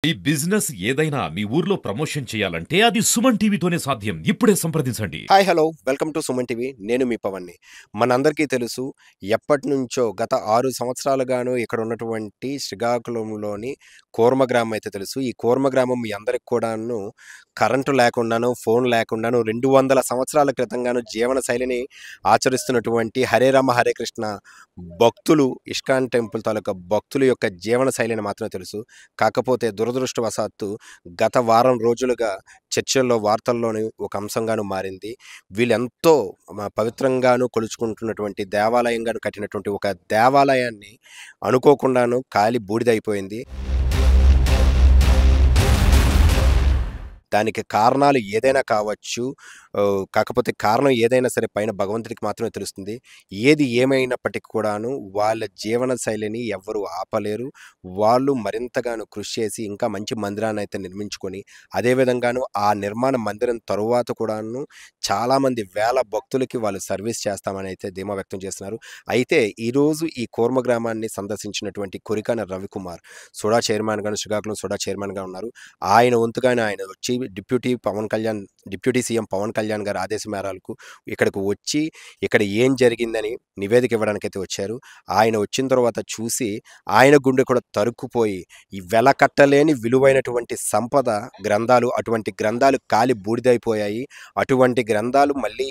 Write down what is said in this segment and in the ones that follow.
ఈ బిజినెస్ ఏదైనా మీ ఊర్లో ప్రమోషన్ చేయాలంటే అది సుమన్ టీవీతోనే సాధ్యం. ఇప్పుడే సంప్రదించండి. Hi hello welcome to Suman TV. నేను మీ పవన్ని. మనందరికీ తెలుసు, ఎప్పటినుంచో గత 6 సంవత్సరాలుగాను ఇక్కడ ఉన్నటువంటి శ్రీకాకుళంలోని కోర్మ గ్రామం అయితే తెలుసు. ఈ కోర్మ గ్రామం మీ అందరికి కూడాను కరెంటు లేకుండాను, ఫోన్ లేకుండాను 200 సంవత్సరాల క్రితంగాను జీవన శైలిని ఆచరిస్తున్నటువంటి హరే రామ హరే కృష్ణ భక్తులు, ఇస్కాన్ టెంపుల్ తాలూకా భక్తుల యొక్క జీవన శైలిని మాత్రమే తెలుసు. కాకపోతే దురదృష్టవశాత్తు గత వారం రోజులుగా చర్చల్లో, వార్తల్లోని ఒక అంశంగాను మారింది. వీళ్ళెంతో పవిత్రంగాను కొలుచుకుంటున్నటువంటి దేవాలయంగాను కట్టినటువంటి ఒక దేవాలయాన్ని అనుకోకుండాను కాలి బూడిదైపోయింది. దానికి కారణాలు ఏదైనా కావచ్చు. కాకపోతే కారణం ఏదైనా సరే పైన భగవంతుడికి మాత్రమే తెలుస్తుంది. ఏది ఏమైనప్పటికి కూడాను వాళ్ళ జీవన శైలిని ఎవ్వరు ఆపలేరు. వాళ్ళు మరింతగాను కృషి చేసి ఇంకా మంచి మందిరాన్నయితే నిర్మించుకొని, అదే విధంగాను ఆ నిర్మాణ మందిరం తరువాత కూడాను చాలామంది వేల భక్తులకి వాళ్ళు సర్వీస్ చేస్తామని అయితే ధీమా వ్యక్తం చేస్తున్నారు. అయితే ఈరోజు ఈ కోర్మ గ్రామాన్ని సందర్శించినటువంటి కొరికాన రవికుమార్ సుడా చైర్మన్‌గాను, శ్రీకాకుళం సుడా చైర్మన్‌గా ఉన్నారు. ఆయన వంతుగానే ఆయన వచ్చి డిప్యూటీ సీఎం పవన్ కళ్యాణ్ గారి ఆదేశం మేరకు ఇక్కడికి వచ్చి ఇక్కడ ఏం జరిగిందని నివేదిక ఇవ్వడానికైతే వచ్చారు. ఆయన వచ్చిన తర్వాత చూసి ఆయన గుండె కూడా తరుక్కుపోయి, ఈ వెలకట్టలేని విలువైనటువంటి సంపద గ్రంథాలు, అటువంటి గ్రంథాలు కాలి బూడిదైపోయాయి. అటువంటి గ్రంథాలు మళ్ళీ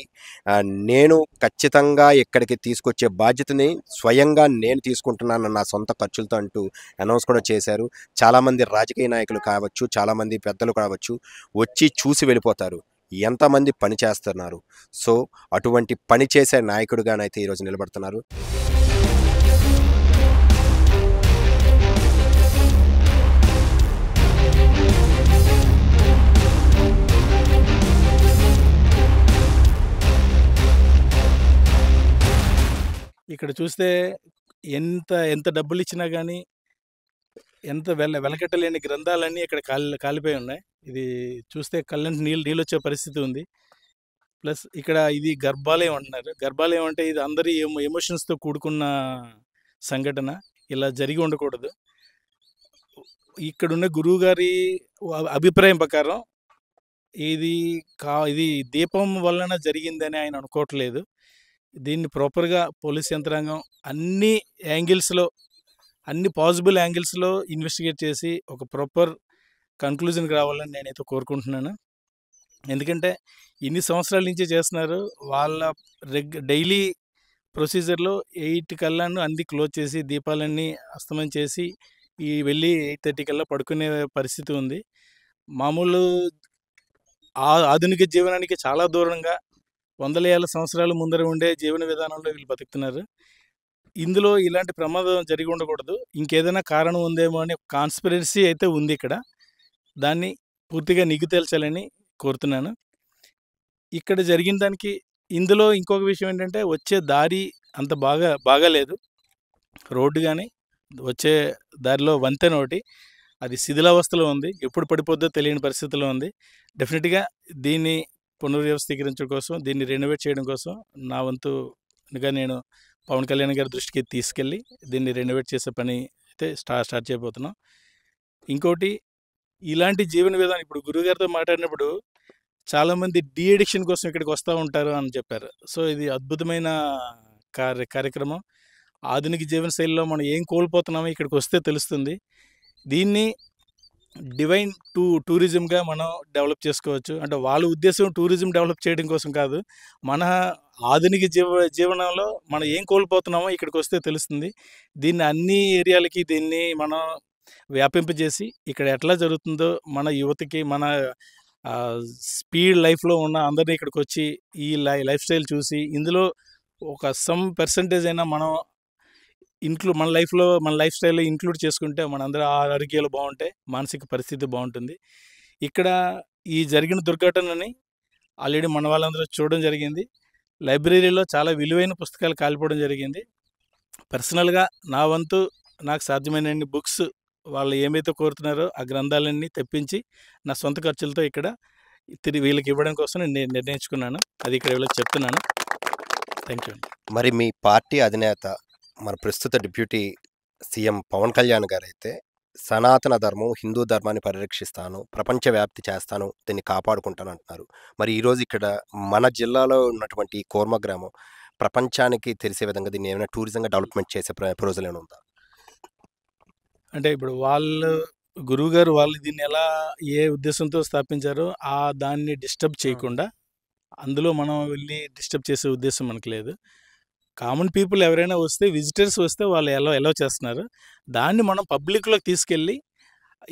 నేను ఖచ్చితంగా ఇక్కడికి తీసుకొచ్చే బాధ్యతని స్వయంగా నేను తీసుకుంటున్నాను నా సొంత ఖర్చులతో అంటూ అనౌన్స్ కూడా చేశారు. చాలామంది రాజకీయ నాయకులు కావచ్చు, చాలామంది పెద్దలు కావచ్చు వచ్చి చూసి వెళ్ళిపోతారు. ఎంతమంది పని చేస్తున్నారు. సో అటువంటి పని చేసే నాయకుడిగానైతే ఈరోజు నిలబడుతున్నారు. ఇక్కడ చూస్తే ఎంత ఎంత డబ్బులిచ్చినా గానీ, ఎంత వెలకట్టలేని గ్రంథాలన్నీ ఇక్కడ కాలిపోయి ఉన్నాయి. ఇది చూస్తే కళ్ళెంట నీళ్ళొచ్చే పరిస్థితి ఉంది. ప్లస్ ఇక్కడ ఇది గర్భాలయం అంటున్నారు. గర్భాలయం అంటే ఇది అందరి ఎమోషన్స్‌తో కూడుకున్న సంఘటన. ఇలా జరిగి ఉండకూడదు. ఇక్కడున్న గురువుగారి అభిప్రాయం ప్రకారం ఇది దీపం వలన జరిగిందని ఆయన అనుకోవట్లేదు. దీన్ని ప్రాపర్‌గా పోలీస్ యంత్రాంగం అన్ని యాంగిల్స్‌లో, అన్ని పాసిబుల్ యాంగిల్స్‌లో ఇన్వెస్టిగేట్ చేసి ఒక ప్రాపర్ కన్క్లూజన్‌కి రావాలని నేనైతే కోరుకుంటున్నాను. ఎందుకంటే ఇన్ని సంవత్సరాల నుంచి చేస్తున్నారు. వాళ్ళ డైలీ ప్రొసీజర్‌లో 8 కల్లాను అన్నీ క్లోజ్ చేసి, దీపాలన్నీ అస్తమయం చేసి, వెళ్ళి 8:30 కల్లా పడుకునే పరిస్థితి ఉంది. మామూలు ఆధునిక జీవనానికి చాలా దూరంగా వందల ఏళ్ల సంవత్సరాల ముందర ఉండే జీవన విధానంలో వీళ్ళు బతుకుతున్నారు. ఇందులో ఇలాంటి ప్రమాదం జరిగి ఉండకూడదు. ఇంకేదైనా కారణం ఉందేమో అనే కాన్స్పిరసీ అయితే ఉంది ఇక్కడ. దాన్ని పూర్తిగా నిగ్గు తేల్చాలని కోరుతున్నాను. ఇక్కడ జరిగిన దానికి ఇందులో ఇంకొక విషయం ఏంటంటే, వచ్చే దారి అంత బాగాలేదు. రోడ్డు గాని, వచ్చే దారిలో వంతెన ఒకటి అది శిథిలావస్థలో ఉంది. ఎప్పుడు పడిపోద్దో తెలియని పరిస్థితిలో ఉంది. డెఫినిట్‌గా దీన్ని పునర్వ్యవస్థీకరించడం కోసం, దీన్ని రెనోవేట్ చేయడం కోసం నా వంతుగా నేను పవన్ కళ్యాణ్ గారి దృష్టికి తీసుకెళ్ళి దీన్ని రెనోవేట్ చేసే పని అయితే స్టార్ట్ చేయబోతున్నాం. ఇంకోటి, ఇలాంటి జీవన విధానం ఇప్పుడు గురువుగారితో మాట్లాడినప్పుడు చాలామంది అడిక్షన్ కోసం ఇక్కడికి వస్తూ ఉంటారు అని చెప్పారు. సో ఇది అద్భుతమైన కార్యక్రమం. ఆధునిక జీవన శైలిలో మనం ఏం కోల్పోతున్నామో ఇక్కడికి వస్తే తెలుస్తుంది. దీన్ని డివైన్ టూరిజంగా మనం డెవలప్ చేసుకోవచ్చు. అంటే వాళ్ళ ఉద్దేశం టూరిజం డెవలప్ చేయడం కోసం కాదు. మన ఆధునిక జీవనంలో మనం ఏం కోల్పోతున్నామో ఇక్కడికి వస్తే తెలుస్తుంది. దీన్ని అన్ని ఏరియాలకి దీన్ని మనం వ్యాపింపజేసి ఇక్కడ ఎట్లా జరుగుతుందో మన యువతకి, మన స్పీడ్ లైఫ్‌లో ఉన్న అందరినీ ఇక్కడికి వచ్చి ఈ లైఫ్ స్టైల్ చూసి, ఇందులో ఒక సమ్ పర్సెంటేజ్ అయినా మనం మన లైఫ్ స్టైల్‌లో ఇంక్లూడ్ చేసుకుంటే మనందరి ఆరోగ్యాలు బాగుంటాయి. మానసిక పరిస్థితి బాగుంటుంది. ఇక్కడ ఈ జరిగిన దుర్ఘటనని ఆల్రెడీ మన వాళ్ళందరూ చూడడం జరిగింది. లైబ్రరీలో చాలా విలువైన పుస్తకాలు కాలిపోవడం జరిగింది. పర్సనల్‌గా నా వంతు నాకు సాధ్యమైనన్ని బుక్స్ వాళ్ళు ఏమైతే కోరుతున్నారో ఆ గ్రంథాలన్నీ తెప్పించి నా సొంత ఖర్చులతో ఇక్కడ వీళ్ళకి ఇవ్వడం కోసం నేను నిర్ణయించుకున్నాను. అది ఇక్కడ వీళ్ళకి చెప్తున్నాను. Thank you. మరి మీ పార్టీ అధినేత, మన ప్రస్తుత డిప్యూటీ సీఎం పవన్ కళ్యాణ్ గారైతే సనాతన ధర్మం, హిందూ ధర్మాన్ని పరిరక్షిస్తాను, ప్రపంచవ్యాప్తి చేస్తాను, దీన్ని కాపాడుకుంటాను అంటున్నారు. మరి ఈరోజు ఇక్కడ మన జిల్లాలో ఉన్నటువంటి ఈ కోర్మ గ్రామం ప్రపంచానికి తెలిసే విధంగా దీన్ని ఏమైనా టూరిజంగా డెవలప్‌మెంట్ చేసే ప్రపోజల్ ఏమైనా ఉందా? అంటే ఇప్పుడు వాళ్ళు గురువుగారు వాళ్ళు దీన్ని ఎలా ఏ ఉద్దేశంతో స్థాపించారో దాన్ని డిస్టర్బ్ చేయకుండా అందులో మనం వెళ్ళి డిస్టర్బ్ చేసే ఉద్దేశం మనకు లేదు. కామన్ పీపుల్ ఎవరైనా వస్తే విజిటర్స్ వస్తే వాళ్ళు ఎలో చేస్తున్నారు. దాన్ని మనం పబ్లిక్‌లోకి తీసుకెళ్ళి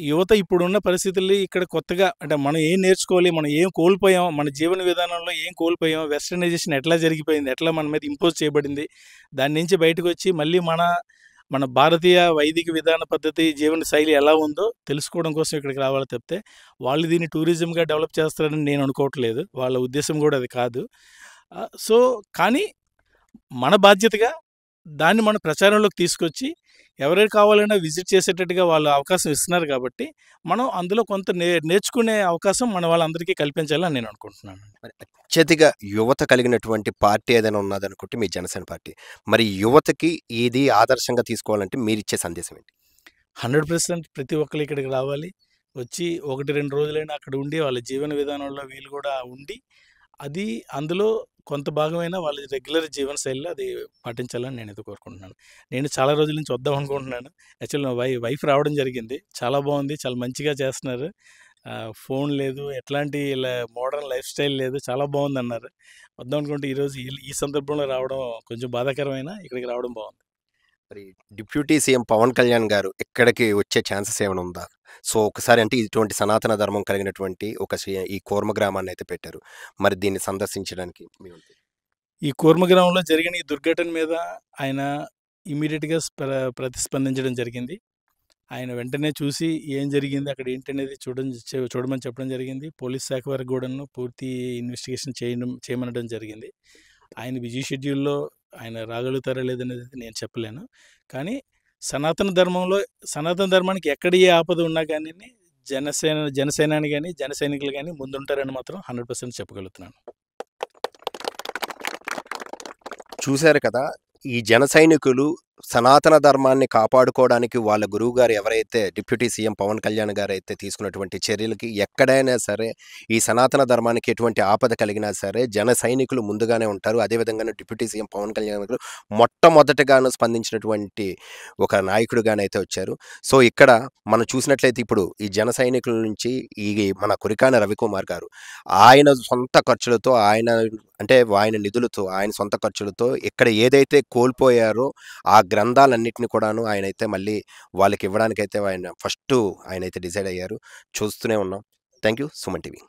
యువత ఇప్పుడున్న పరిస్థితుల్లో ఇక్కడ కొత్తగా అంటే మనం ఏం నేర్చుకోవాలి, మనం ఏం కోల్పోయాం, మన జీవన విధానంలో ఏం కోల్పోయాం, వెస్టర్నైజేషన్ ఎట్లా జరిగిపోయింది, ఎట్లా మన మీద ఇంపోజ్ చేయబడింది, దాని నుంచి బయటకొచ్చి మళ్ళీ మన భారతీయ వైదిక విధాన పద్ధతి, జీవన శైలి ఎలా ఉందో తెలుసుకోవడం కోసం ఇక్కడికి రావాలి తప్పితే, వాళ్ళు దీన్ని టూరిజంగా డెవలప్ చేస్తారని నేను అనుకోవట్లేదు. వాళ్ళ ఉద్దేశం కూడా అది కాదు. సో, కానీ మన బాధ్యతగా దాన్ని మన ప్రచారంలోకి తీసుకొచ్చి ఎవరికి కావాలన్నా విజిట్ చేసేటట్టుగా వాళ్ళు అవకాశం ఇస్తున్నారు కాబట్టి, మనం అందులో కొంత నేర్చుకునే అవకాశం మన వాళ్ళందరికీ కల్పించాలని నేను అనుకుంటున్నాను. మరి అత్యధిక యువత కలిగినటువంటి పార్టీ ఏదైనా ఉన్నదనుకుంటే మీ జనసేన పార్టీ. మరి యువతకి ఇది ఆదర్శంగా తీసుకోవాలంటే మీరిచ్చే సందేశం ఏంటి? 100% ప్రతి ఒక్కళ్ళు ఇక్కడికి రావాలి. వచ్చి 1, 2 రోజులైనా అక్కడ ఉండి వాళ్ళ జీవన విధానంలో వీళ్ళు కూడా ఉండి, అది అందులో కొంత భాగమైనా వాళ్ళ రెగ్యులర్ జీవన శైలిలో అది పాటించాలని నేనైతే కోరుకుంటున్నాను. నేను చాలా రోజుల నుంచి వద్దాం అనుకుంటున్నాను. యాక్చువల్లీ నా వైఫ్ రావడం జరిగింది. చాలా బాగుంది. చాలా మంచిగా చేస్తున్నారు. ఫోన్ లేదు, ఎట్లాంటి మోడర్న్ లైఫ్ స్టైల్ లేదు. చాలా బాగుందన్నారు. వద్దాం అనుకుంటే ఈరోజు ఈ సందర్భంలో రావడం కొంచెం బాధాకరమైనా ఇక్కడికి రావడం బాగుంది. మరి డిప్యూటీ సీఎం పవన్ కళ్యాణ్ గారు ఇక్కడికి వచ్చే ఛాన్సెస్ ఏమైనా ఉందా? సో, ఒకసారి అంటే ఇటువంటి సనాతన ధర్మం కలిగినటువంటి ఈ కోర్మ గ్రామాన్ని అయితే పెట్టారు. మరి దీన్ని సందర్శించడానికి మీ వంతు ఈ కూర్మగ్రామంలో జరిగిన ఈ దుర్ఘటన మీద ఆయన ఇమ్మీడియట్‌గా ప్రతిస్పందించడం జరిగింది. ఆయన వెంటనే చూసి ఏం జరిగింది, అక్కడ ఏంటనేది చూడమని చెప్పడం జరిగింది. పోలీస్ శాఖ వారికి కూడాను పూర్తి ఇన్వెస్టిగేషన్ చేయమనడం జరిగింది. ఆయన బిజీ షెడ్యూల్‌లో ఆయన రాగలుగుతారా లేదనేది నేను చెప్పలేను. కానీ సనాతన ధర్మానికి ఎక్కడ ఏ ఆపద ఉన్నా గానిని జనసేనాని గాని, జన సైనికులు గాని ముందుంటారని మాత్రం 100% చెప్పగలుగుతున్నాను. చూశారు కదా! ఈ జన సైనికులు సనాతన ధర్మాన్ని కాపాడుకోవడానికి వాళ్ళ గురువుగారు ఎవరైతే డిప్యూటీ సీఎం పవన్ కళ్యాణ్ గారైతే తీసుకున్నటువంటి చర్యలకి ఎక్కడైనా సరే ఈ సనాతన ధర్మానికి ఎటువంటి ఆపద కలిగినా సరే జన సైనికులు ముందుగానే ఉంటారు. అదేవిధంగానే డిప్యూటీ సీఎం పవన్ కళ్యాణ్ గారు మొట్టమొదటగాను స్పందించినటువంటి ఒక నాయకుడిగానైతే వచ్చారు. సో, ఇక్కడ మనం చూసినట్లయితే ఇప్పుడు ఈ జన సైనికుల నుంచి ఈ మన కురికాన రవికుమార్ గారు ఆయన సొంత ఖర్చులతో ఆయన నిధులతో, ఆయన సొంత ఖర్చులతో ఇక్కడ ఏదైతే కోల్పోయారో ఆ గ్రంథాలన్నిటిని కూడాను ఆయనైతే మళ్ళీ వాళ్ళకి ఇవ్వడానికైతే ఆయనైతే డిసైడ్ అయ్యారు. చూస్తూనే ఉన్నాం. Thank you. సుమన్ టీవీ.